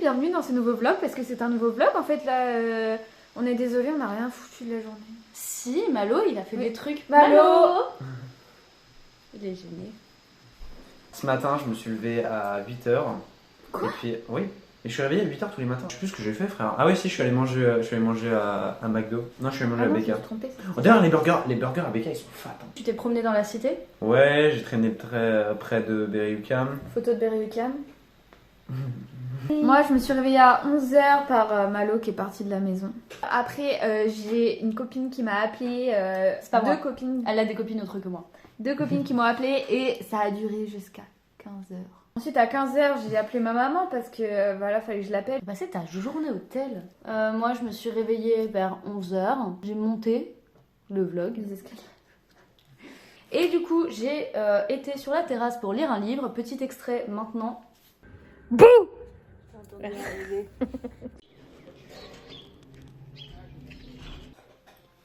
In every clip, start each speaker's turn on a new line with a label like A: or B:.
A: bienvenue dans ce nouveau vlog parce que c'est un nouveau vlog en fait là. On est désolé, on n'a rien foutu de la journée.
B: Si, Malo, il a fait des trucs.
A: Malo
B: Il est gêné.
C: Ce matin, je me suis levé à 8h.
A: Quoi?
C: Et puis, oui. Et je suis réveillé à 8h tous les matins. Je sais plus ce que j'ai fait, frère. Ah oui, si, je suis allé manger à McDo. Non, je suis allé manger à BK. Oh, d'ailleurs, les burgers à BK, ils sont fat. Hein.
B: Tu t'es promené dans la cité?
C: Ouais, j'ai traîné très près de Berry-UQAM.
A: Photo de Berry-UQAM. Moi, je me suis réveillée à 11h par Malo qui est partie de la maison. Après, j'ai une copine qui m'a appelée.
B: C'est pas moi.
A: Deux copines.
B: Elle a des copines autres que moi.
A: Deux copines qui m'ont appelée et ça a duré jusqu'à 15h. Ensuite, à 15h, j'ai appelé ma maman parce que voilà, fallait que je l'appelle.
B: T'as passé ta journée au tel. Moi, je me suis réveillée vers 11h. J'ai monté le vlog.
A: Les escaliers.
B: Et du coup, j'ai été sur la terrasse pour lire un livre. Petit extrait maintenant.
A: Bouh!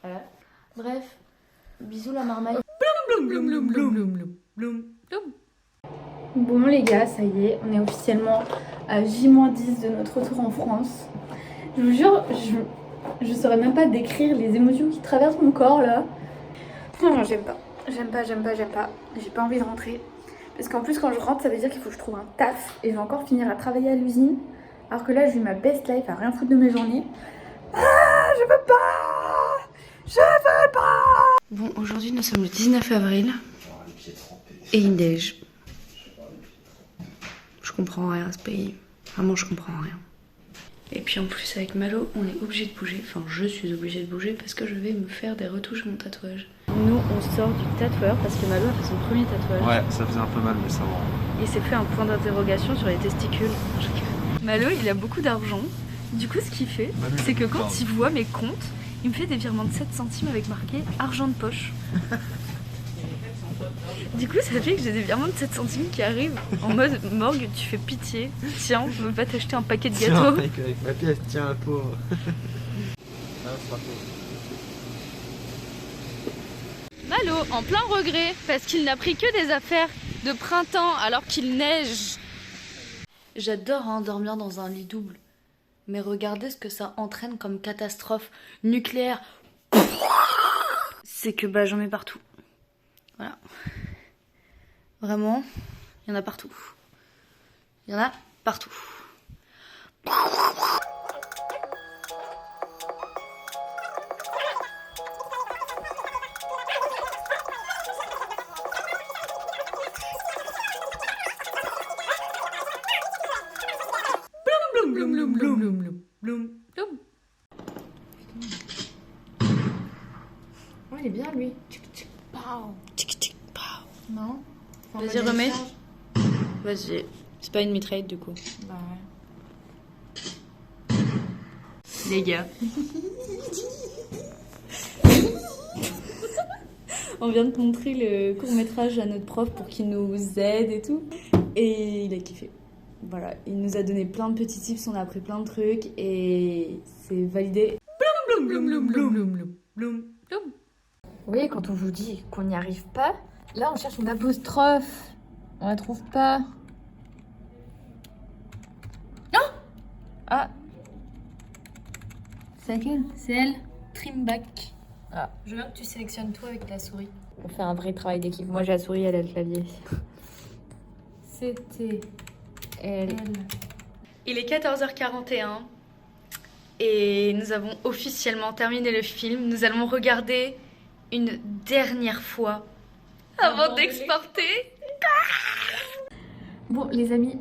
B: Voilà. Bref, bisous la marmaille.
A: Bon les gars, ça y est, on est officiellement à J-10 de notre retour en France. Je vous jure, je saurais même pas décrire les émotions qui traversent mon corps là. Non, j'aime pas. J'ai pas envie de rentrer. Parce qu'en plus quand je rentre, ça veut dire qu'il faut que je trouve un taf. Et je vais encore finir à travailler à l'usine. Alors que là, j'ai eu ma best life à rien foutre de mes journées. Ah, je veux pas! Je veux pas!
B: Bon, aujourd'hui nous sommes le 19 avril. Et il neige. Je comprends rien à ce pays. Vraiment, je comprends rien. Et puis en plus, avec Malo, on est obligé de bouger. Enfin, je suis obligée de bouger parce que je vais me faire des retouches à mon tatouage. Nous, on sort du tatoueur parce que Malo a fait son premier tatouage.
C: Ouais, ça faisait un peu mal, mais ça va.
B: Il s'est fait un point d'interrogation sur les testicules. Malo, il a beaucoup d'argent. Du coup, ce qu'il fait, c'est que quand il voit mes comptes, il me fait des virements de 7 centimes avec marqué argent de poche. Du coup, ça fait que j'ai des virements de 7 centimes qui arrivent en mode morgue, tu fais pitié. Tiens, je veux pas t'acheter un paquet de gâteaux.
C: Avec ma pièce, tiens, la pauvre.
B: Malo, en plein regret, parce qu'il n'a pris que des affaires de printemps alors qu'il neige. J'adore dormir dans un lit double. Mais regardez ce que ça entraîne comme catastrophe nucléaire. C'est que j'en mets partout. Voilà. Vraiment, il y en a partout. Il y en a partout.
A: Oh, il est bien lui. Non? Enfin,
B: Vas-y, remets. Vas-y. C'est pas une mitraille du coup.
A: Bah ouais.
B: Les gars. On vient de montrer le court-métrage à notre prof pour qu'il nous aide et tout. Et il a kiffé. Voilà, il nous a donné plein de petits tips, on a appris plein de trucs et c'est validé.
A: Vous voyez, quand on vous dit qu'on n'y arrive pas, là on cherche une apostrophe. On la trouve pas. Non! Ah! C'est laquelle? C'est elle. Trimback. Ah.
B: Je veux que tu sélectionnes tout avec la souris.
A: On fait un vrai travail d'équipe. Moi j'ai la souris, elle a le clavier. C'était elle.
B: Il est 14h41 et nous avons officiellement terminé le film. Nous allons regarder une dernière fois avant d'exporter.
A: Bon les amis,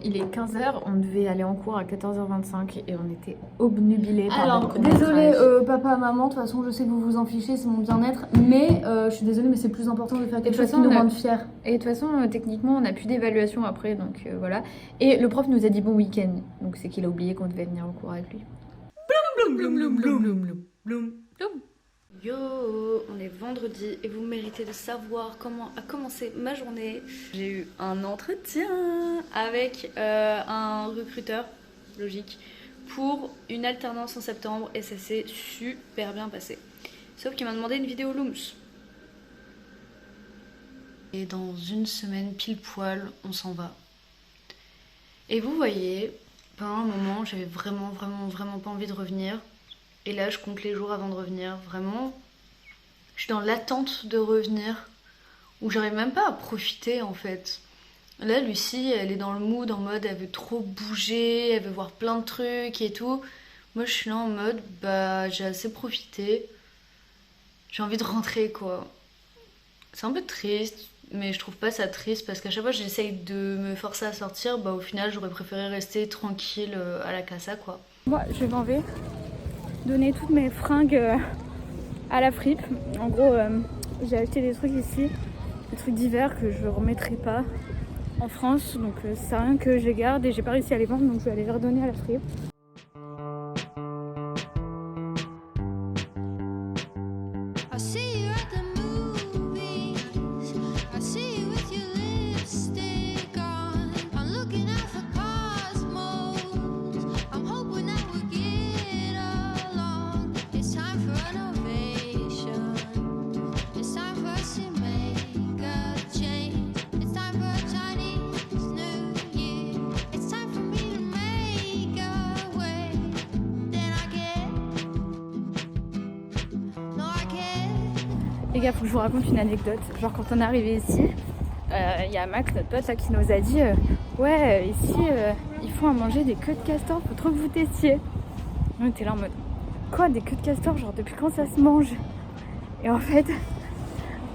A: il est 15h, on devait aller en cours à 14h25 et on était obnubilés par
B: Alors,
A: notre court-métrage.
D: Désolée papa, maman, de toute façon je sais que vous vous en fichez, c'est mon bien-être, mais je suis désolée mais c'est plus important de faire quelque chose qui nous rende fiers.
A: Et de toute façon, techniquement, on n'a plus d'évaluation après, donc voilà. Et le prof nous a dit bon week-end, donc c'est qu'il a oublié qu'on devait venir en cours avec lui.
B: Yo, on est vendredi et vous méritez de savoir comment a commencé ma journée. J'ai eu un entretien avec un recruteur, logique, pour une alternance en septembre et ça s'est super bien passé. Sauf qu'il m'a demandé une vidéo Looms. Et dans une semaine pile poil, on s'en va. Et vous voyez, Pendant un moment, j'avais vraiment pas envie de revenir. Et là, je compte les jours avant de revenir. Vraiment, je suis dans l'attente de revenir. Où j'arrive même pas à profiter en fait. Là, Lucie, elle est dans le mood en mode elle veut trop bouger, elle veut voir plein de trucs et tout. Moi, je suis là en mode bah j'ai assez profité. J'ai envie de rentrer quoi. C'est un peu triste, mais je trouve pas ça triste parce qu'à chaque fois que j'essaye de me forcer à sortir, bah au final j'aurais préféré rester tranquille à la casa quoi.
A: Moi, je m'en vais donner toutes mes fringues à la fripe. En gros, j'ai acheté des trucs ici. Des trucs d'hiver que je remettrai pas en France, donc c'est rien que je les garde et j'ai pas réussi à les vendre, donc je vais aller les redonner à la fripe. Les gars, faut que je vous raconte une anecdote. Genre quand on est arrivé ici, y a Max, notre pote là, qui nous a dit ouais, ici ils font à manger des queues de castor, faut trop que vous testiez. On était là en mode quoi, des queues de castor, genre depuis quand ça se mange? Et en fait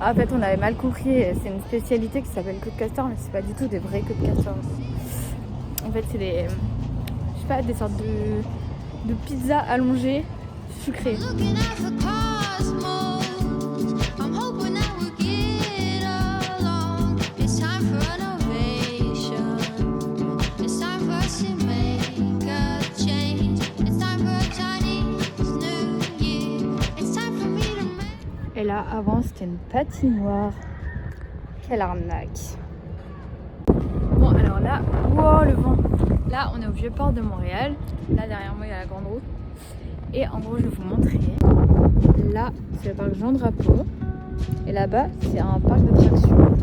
A: on avait mal compris, c'est une spécialité qui s'appelle queue de castor, mais c'est pas du tout des vraies queues de castor. En fait c'est des, je sais pas, des sortes de pizzas allongées sucrées. Et là, avant, c'était une patinoire. Quelle arnaque. Bon, alors là, wow, le vent. Là, on est au Vieux-Port de Montréal. Là, derrière moi, il y a la Grande Route. Et en gros, je vais vous montrer. Là, c'est le parc Jean Drapeau. Et là-bas, c'est un parc d'attractions.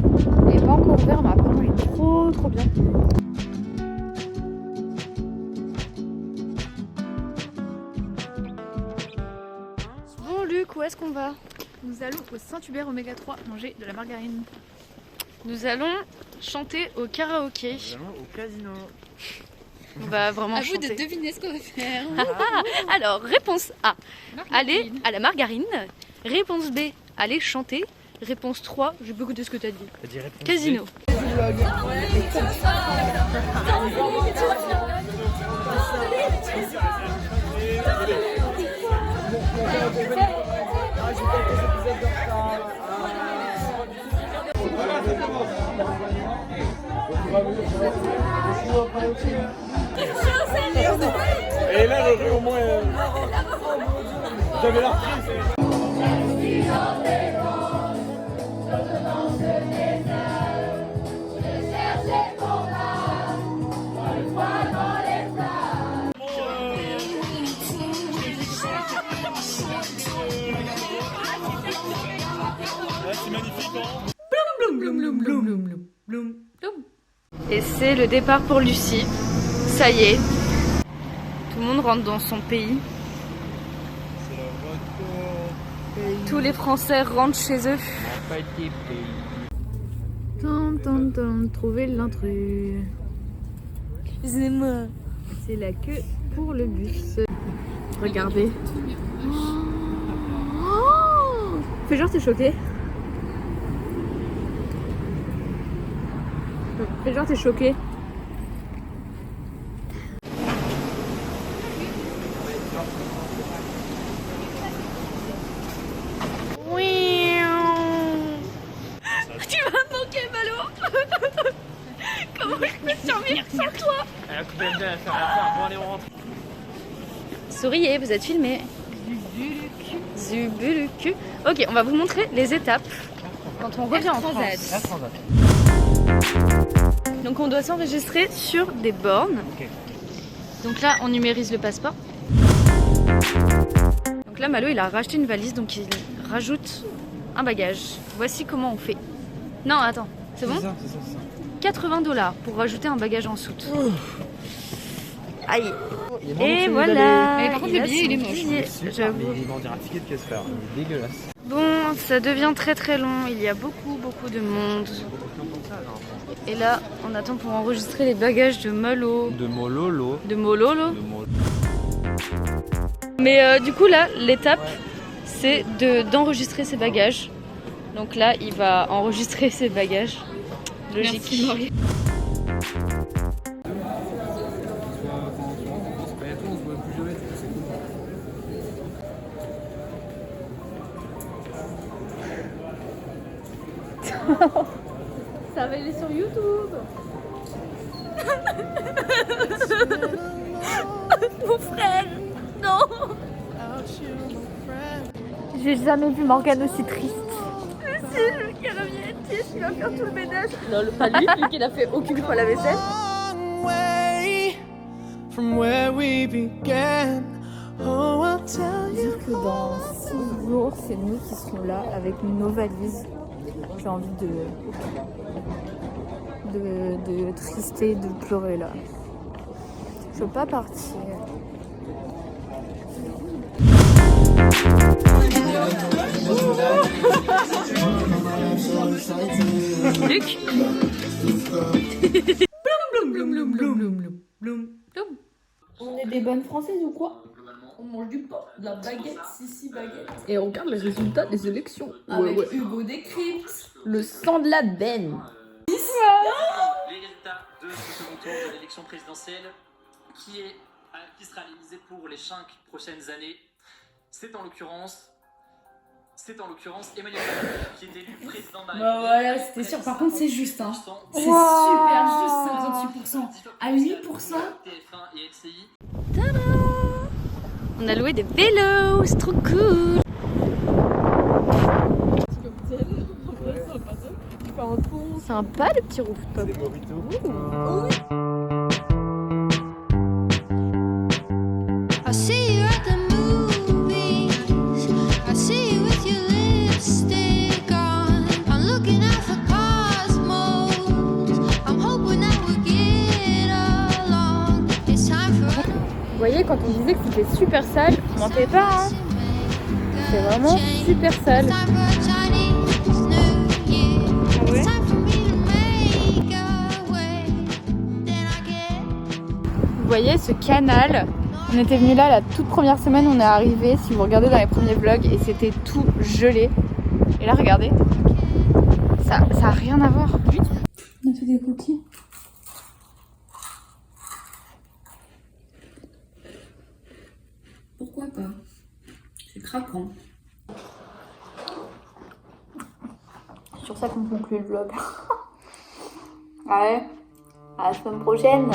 A: Il n'est pas encore ouvert, mais apparemment, il est trop bien.
B: Bon, Luc, où est-ce qu'on va?
A: Nous allons au Saint-Hubert Oméga 3 manger de la margarine.
B: Nous allons chanter au karaoké.
C: Nous allons au casino.
B: On va vraiment
A: À vous
B: chanter.
A: de deviner ce qu'on va faire.
B: Alors, réponse A, aller à la margarine. Réponse B, aller chanter. Réponse 3, j'ai pas écouté ce que t'as dit.
C: T'as dit réponse
B: Casino.
E: Et là, au moins, j'avais la reprise. C'est magnifique,
B: Et c'est le départ pour Lucie. Ça y est. Tout le monde rentre dans son pays. Tous les Français rentrent chez eux.
A: Trouver l'intrus.
B: Excusez-moi.
A: C'est la queue pour le bus. Regardez. Fais genre t'es choqué. Fais genre t'es choqué.
B: Tu vas me manquer, Malo. Comment je peux survivre sans toi?
C: Elle a coupé le bien à faire l'affaire. Bon, allez, on rentre.
B: Souriez, vous êtes filmé. Zubulucu. Ok, on va vous montrer les étapes quand on revient en France. Donc on doit s'enregistrer sur des bornes.
C: Ok.
B: Donc là, on numérise le passeport. Donc là, Malo, il a racheté une valise, donc il rajoute un bagage. Voici comment on fait. Non, attends, c'est bon?
C: C'est ça.
B: 80 $ pour rajouter un bagage en soute. Aïe. Et voilà.
A: Mais par contre, le billet, il est moche.
B: J'avoue.
C: Il vend un ticket de caisse faire. Il est dégueulasse.
B: Bon, ça devient très très long. Il y a beaucoup de monde. Et là, on attend pour enregistrer les bagages de Molo.
C: De Mololo.
B: De Mololo. Mais du coup là, l'étape, c'est d'enregistrer ses bagages. Donc là, il va enregistrer ses bagages. Logique.
A: Merci, ça va aller sur YouTube.
B: Mon frère, non.
A: J'ai jamais vu Morgane aussi triste.
B: C'est lui qui revient triste, il va faire tout le ménage. Non, pas lui, lui qui n'a fait aucune fois la vaisselle.
F: From where we began. Oh, I'll tell you.
A: Dire que dans 6 jours, c'est nous qui serons là avec nos valises. J'ai envie de trister, de pleurer là. Je veux pas partir.
B: Luc.
A: On est des bonnes françaises ou quoi? On mange du pain, de la baguette, baguette. Et on regarde les résultats des élections. Avec Hugo Décrypte. Le sang de la benne.
G: Les résultats de ce second tour de l'élection présidentielle qui sera réalisé pour les 5 prochaines années. C'est en l'occurrence Emmanuel Macron qui est élu président de la République.
A: Bah voilà, c'était sûr. Par contre, c'est juste. Hein. C'est
B: Wow.
A: super juste, 58%. À 8%.
G: TF1 et LCI.
B: Tada! On a loué des vélos, c'est trop cool. Sympa le petit rooftop.
C: Des mojitos.
H: I see you at the movies. I see you with your lipstick on. I'm looking out for cosmos. I'm hoping that we'll get along. It's time for.
B: Vous voyez, quand on disait que c'était super sale, on mentait pas, hein. C'est vraiment super sale.
H: Time for a Chinese New Year.
B: Ah ouais?
H: It's time for me to make a way. Then I get.
B: Vous voyez ce canal, on était venu là la toute première semaine, on est arrivé, si vous regardez dans les premiers vlogs, et c'était tout gelé. Et là regardez, ça a rien à voir.
A: On a fait des cookies. Pourquoi pas? C'est craquant. C'est sur ça qu'on conclut le vlog. Allez, à la semaine prochaine.